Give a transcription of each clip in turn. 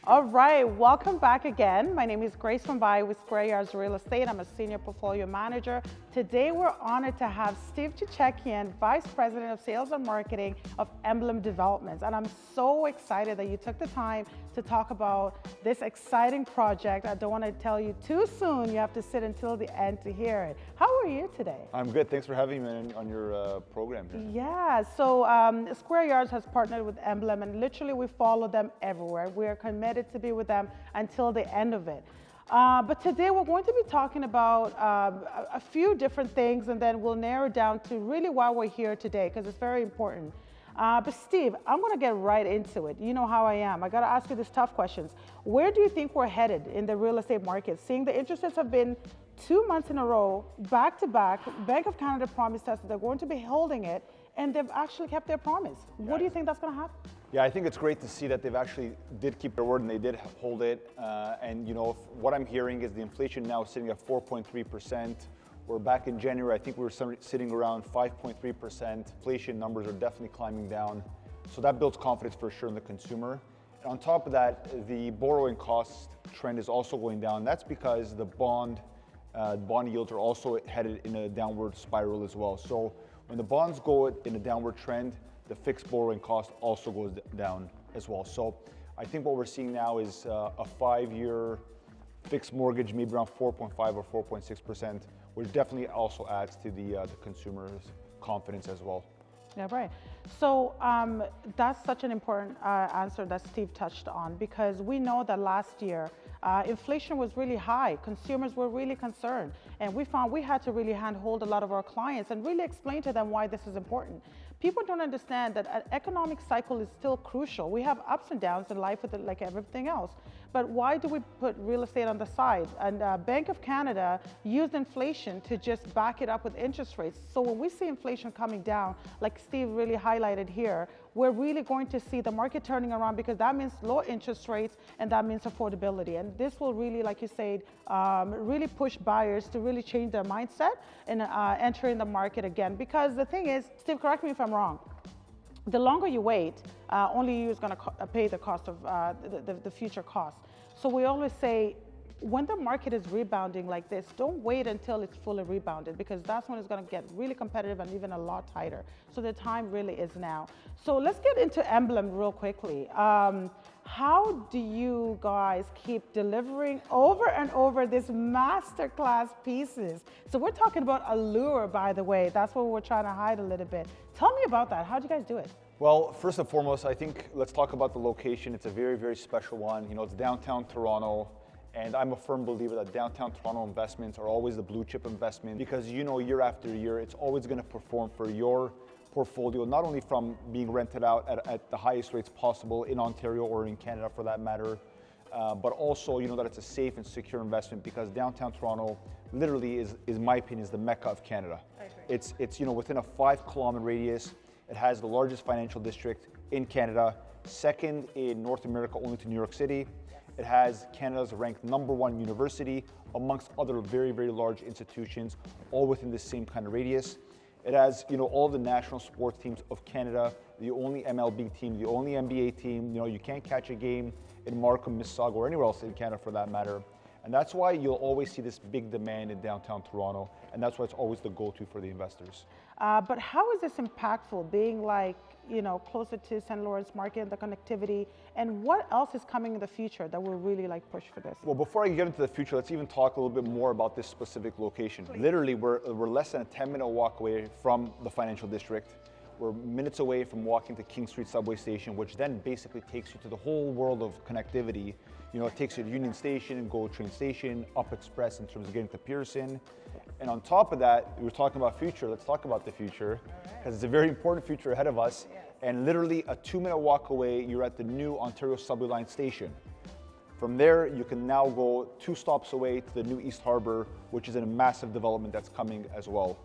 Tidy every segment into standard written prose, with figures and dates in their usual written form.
All right, welcome back again. My name is Grace Mumbai with Square Yards Real Estate. I'm a senior portfolio manager. Today, we're honored to have Steve Chichekian, Vice President of Sales and Marketing of Emblem Developments. And I'm so excited that you took the time to talk about this exciting project. I don't want to tell you too soon. You have to sit until the end to hear it. How are you today? I'm good. Thanks for having me on your program here. Yeah, so Square Yards has partnered with Emblem, and literally we follow them everywhere. We are committed to be with them until the end of it. But today we're going to be talking about a few different things, and then we'll narrow down to really why we're here today, because it's very important. But Steve, I'm going to get right into it. You know how I am. I got to ask you these tough questions. Where do you think we're headed in the real estate market? Seeing the interest rates have been 2 months in a row, back to back. Bank of Canada promised us that they're going to be holding it, and they've actually kept their promise. What do you think that's going to happen? Yeah, I think it's great to see that they've actually did keep their word and they did hold it. And you know, what I'm hearing is the inflation now is sitting at 4.3%. We're back in January, I think we were sitting around 5.3%. Inflation numbers are definitely climbing down. So that builds confidence for sure in the consumer. And on top of that, the borrowing cost trend is also going down. That's because the bond yields are also headed in a downward spiral as well. So when the bonds go in a downward trend, the fixed borrowing cost also goes down as well. So I think what we're seeing now is a 5-year fixed mortgage, maybe around 4.5 or 4.6%, which definitely also adds to the consumer's confidence as well. Yeah, right. So that's such an important answer that Steve touched on, because we know that last year inflation was really high. Consumers were really concerned, and we found we had to really handhold a lot of our clients and really explain to them why this is important. People don't understand that an economic cycle is still crucial. We have ups and downs in life with it like everything else. But why do we put real estate on the side? And Bank of Canada used inflation to just back it up with interest rates. So when we see inflation coming down, like Steve really highlighted here, we're really going to see the market turning around, because that means low interest rates and that means affordability. And this will really, like you said, really push buyers to really change their mindset and enter in the market again. Because the thing is, Steve, correct me if I'm wrong, the longer you wait, only you is going to pay the cost of the future costs. So we always say, when the market is rebounding like this, don't wait until it's fully rebounded, because that's when it's going to get really competitive and even a lot tighter. So the time really is now. So let's get into Emblem real quickly. How do you guys keep delivering over and over these masterclass pieces? So we're talking about Allure, by the way. That's what we're trying to hide a little bit. Tell me about that. How do you guys do it? Well, first and foremost, I think let's talk about the location. It's a very, very special one. You know, it's downtown Toronto. And I'm a firm believer that downtown Toronto investments are always the blue chip investment, because you know year after year, it's always going to perform for your portfolio, not only from being rented out at the highest rates possible in Ontario or in Canada for that matter, but also you know that it's a safe and secure investment, because downtown Toronto literally is my opinion, is the Mecca of Canada. It's you know within a 5-kilometer radius. It has the largest financial district in Canada, second in North America only to New York City. It has Canada's ranked #1 university, amongst other very, very large institutions, all within the same kind of radius. It has, you know, all the national sports teams of Canada, the only MLB team, the only NBA team. You know, you can't catch a game in Markham, Mississauga, or anywhere else in Canada for that matter. And that's why you'll always see this big demand in downtown Toronto, and that's why it's always the go-to for the investors. But how is this impactful, being like, you know, closer to St. Lawrence market, the connectivity, and what else is coming in the future that will really like push for this? Well, before I get into the future, let's even talk a little bit more about this specific location. Please. Literally, we're less than a 10-minute walk away from the financial district. We're minutes away from walking to King Street subway station, which then basically takes you to the whole world of connectivity. You know, it takes you to Union Station, GO train station, Up Express in terms of getting to Pearson. And on top of that, we were talking about future. Let's talk about the future, because it's a very important future ahead of us. And literally a 2-minute walk away, you're at the new Ontario subway line station. From there, you can now go 2 stops away to the new East Harbour, which is a massive development that's coming as well.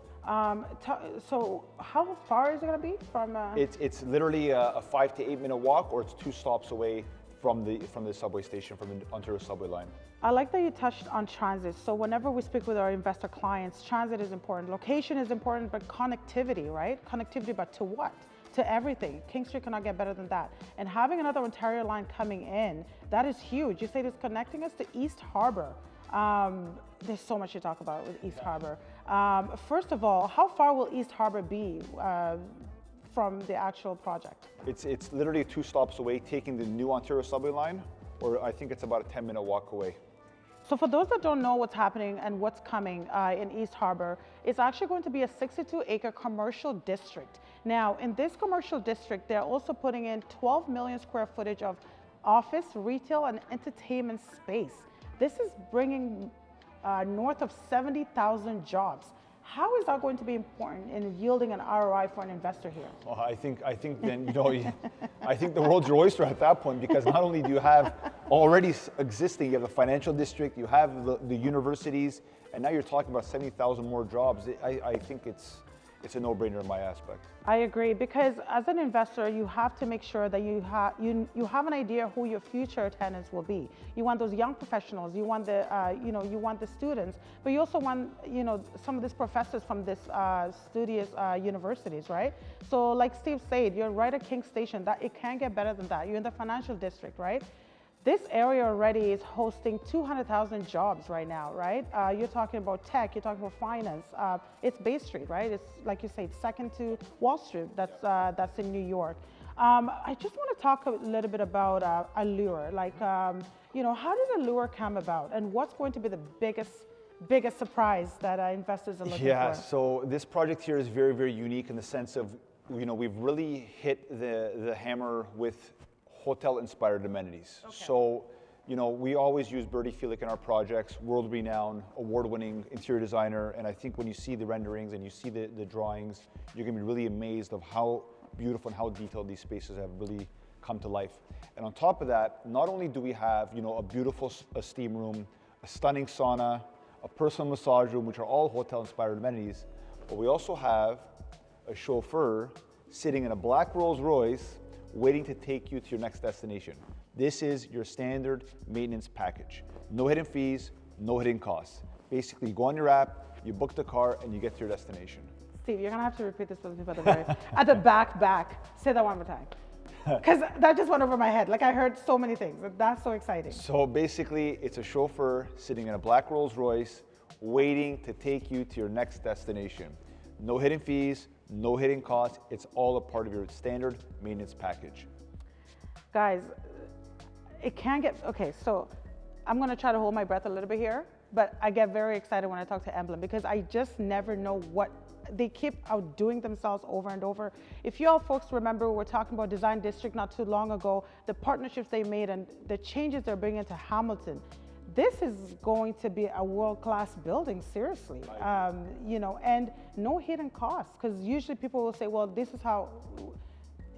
So how far is it going to be from? It's literally a 5 to 8 minute walk, or it's 2 stops away from the subway station, from the Ontario subway line. I like that you touched on transit. So whenever we speak with our investor clients, transit is important. Location is important, but connectivity, right? Connectivity, but to what? to everything. King Street cannot get better than that. And having another Ontario line coming in, that is huge. You say it's connecting us to East Harbour. There's so much to talk about with East Harbour. First of all, how far will East Harbour be from the actual project? It's literally 2 stops away, taking the new Ontario subway line, or I think it's about a 10-minute walk away. So for those that don't know what's happening and what's coming in East Harbour, it's actually going to be a 62-acre commercial district. Now, in this commercial district, they're also putting in 12 million square footage of office, retail, and entertainment space. This is bringing north of 70,000 jobs. How is that going to be important in yielding an ROI for an investor here? Well, I think then, I think the world's your oyster at that point, because not only do you have already existing, you have the financial district, you have the universities, and now you're talking about 70,000 more jobs. I think it's a no-brainer in my aspect. I agree, because as an investor, you have to make sure that you have an idea who your future tenants will be. You want those young professionals, you want the you want the students, but you also want some of these professors from this studious universities, right? So like Steve said, you're right at King Station. That it can't get better than that. You're in the financial district, right? This area already is hosting 200,000 jobs right now, right? You're talking about tech, you're talking about finance. It's Bay Street, right? It's like you say, second to Wall Street. That's in New York. I just want to talk a little bit about Allure. Like, how did Allure come about, and what's going to be the biggest surprise that investors are looking for? Yeah, so this project here is very, very unique in the sense of, we've really hit the hammer with hotel-inspired amenities. Okay. So, we always use Bertie Felix in our projects, world-renowned, award-winning interior designer, and I think when you see the renderings and you see the drawings, you're gonna be really amazed of how beautiful and how detailed these spaces have really come to life. And on top of that, not only do we have, a beautiful steam room, a stunning sauna, a personal massage room, which are all hotel-inspired amenities, but we also have a chauffeur sitting in a black Rolls Royce waiting to take you to your next destination. This is your standard maintenance package. No hidden fees, no hidden costs. Basically, you go on your app, you book the car, and you get to your destination. Steve, you're gonna have to repeat this with me at the back. Say that one more time. Because that just went over my head. Like, I heard so many things. That's so exciting. So basically, it's a chauffeur sitting in a black Rolls Royce waiting to take you to your next destination. No hidden fees, no hidden costs. It's all a part of your standard maintenance package. Guys, it can get, okay, so I'm gonna try to hold my breath a little bit here, but I get very excited when I talk to Emblem, because I just never know what, they keep outdoing themselves over and over. If you all folks remember, we were talking about Design District not too long ago, the partnerships they made and the changes they're bringing to Hamilton. This is going to be a world-class building, seriously. And no hidden costs, because usually people will say, well, this is how,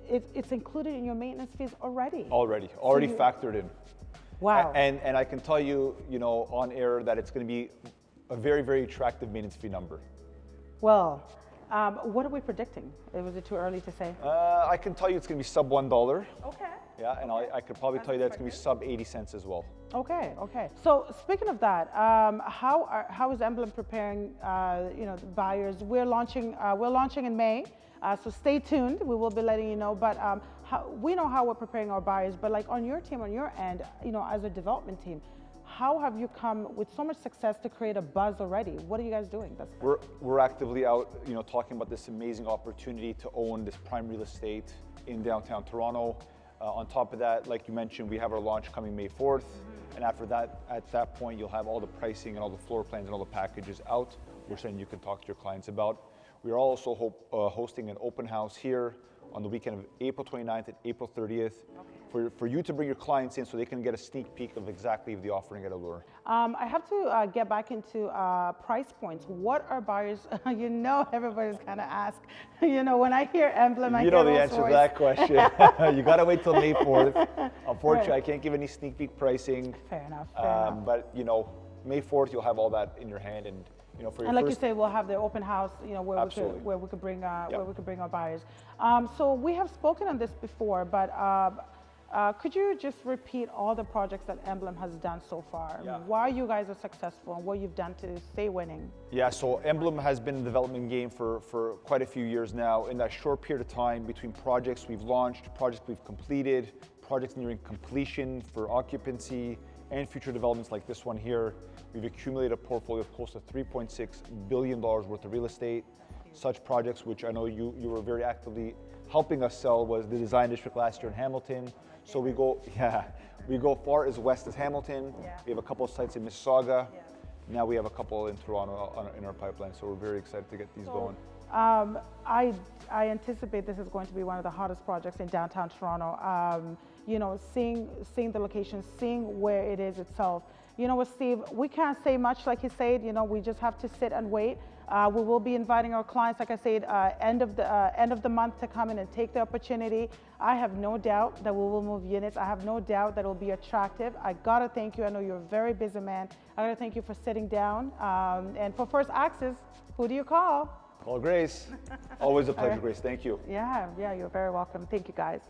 it's included in your maintenance fees already. Already factored in. Wow. And I can tell you, on air that it's going to be a very, very attractive maintenance fee number. Well, what are we predicting? Was it too early to say? I can tell you it's going to be sub $1. Okay. Yeah, and I could probably tell you that it's going to be sub 80 cents as well. Okay. So speaking of that, how is Emblem preparing, the buyers? We're launching in May, so stay tuned. We will be letting you know. But we know how we're preparing our buyers. But like on your team, on your end, as a development team, how have you come with so much success to create a buzz already? What are you guys doing? We're actively out, talking about this amazing opportunity to own this prime real estate in downtown Toronto. On top of that, like you mentioned, we have our launch coming May 4th. And after that, at that point, you'll have all the pricing and all the floor plans and all the packages out, which then you can talk to your clients about. We are also hosting an open house here on the weekend of April 29th and April 30th. For you to bring your clients in so they can get a sneak peek of exactly the offering at Allure. I have to get back into price points. What are buyers, everybody's kind of ask, when I hear Emblem, I hear Rolls Royce. The answer to that question. You got to wait till May 4th. Unfortunately, I can't give any sneak peek pricing. Fair enough. But, May 4th, you'll have all that in your hand. And, for your and like you say, we'll have the open house, where we could bring our buyers. So we have spoken on this before, but Could you just repeat all the projects that Emblem has done so far? Yeah. Why you guys are successful and what you've done to stay winning? Yeah, so Emblem has been in the development game for quite a few years now. In that short period of time between projects we've launched, projects we've completed, projects nearing completion for occupancy, and future developments like this one here, we've accumulated a portfolio of close to $3.6 billion worth of real estate. Such projects, which I know you were very actively helping us sell, was the Design District last year in Hamilton. So we go far as west as Hamilton. Yeah. We have a couple of sites in Mississauga. Yeah. Now we have a couple in Toronto in our pipeline, so we're very excited to get these going. I anticipate this is going to be one of the hottest projects in downtown Toronto. You know, seeing the location, seeing where it is itself. You know what, Steve, we can't say much, like you said, you know, we just have to sit and wait. We will be inviting our clients, like I said, end of the month to come in and take the opportunity. I have no doubt that we will move units. I have no doubt that it will be attractive. I gotta thank you. I know you're a very busy man. I gotta thank you for sitting down. And for first access, who do you call? Call Grace. Always a pleasure, Grace. Thank you. Yeah, you're very welcome. Thank you, guys.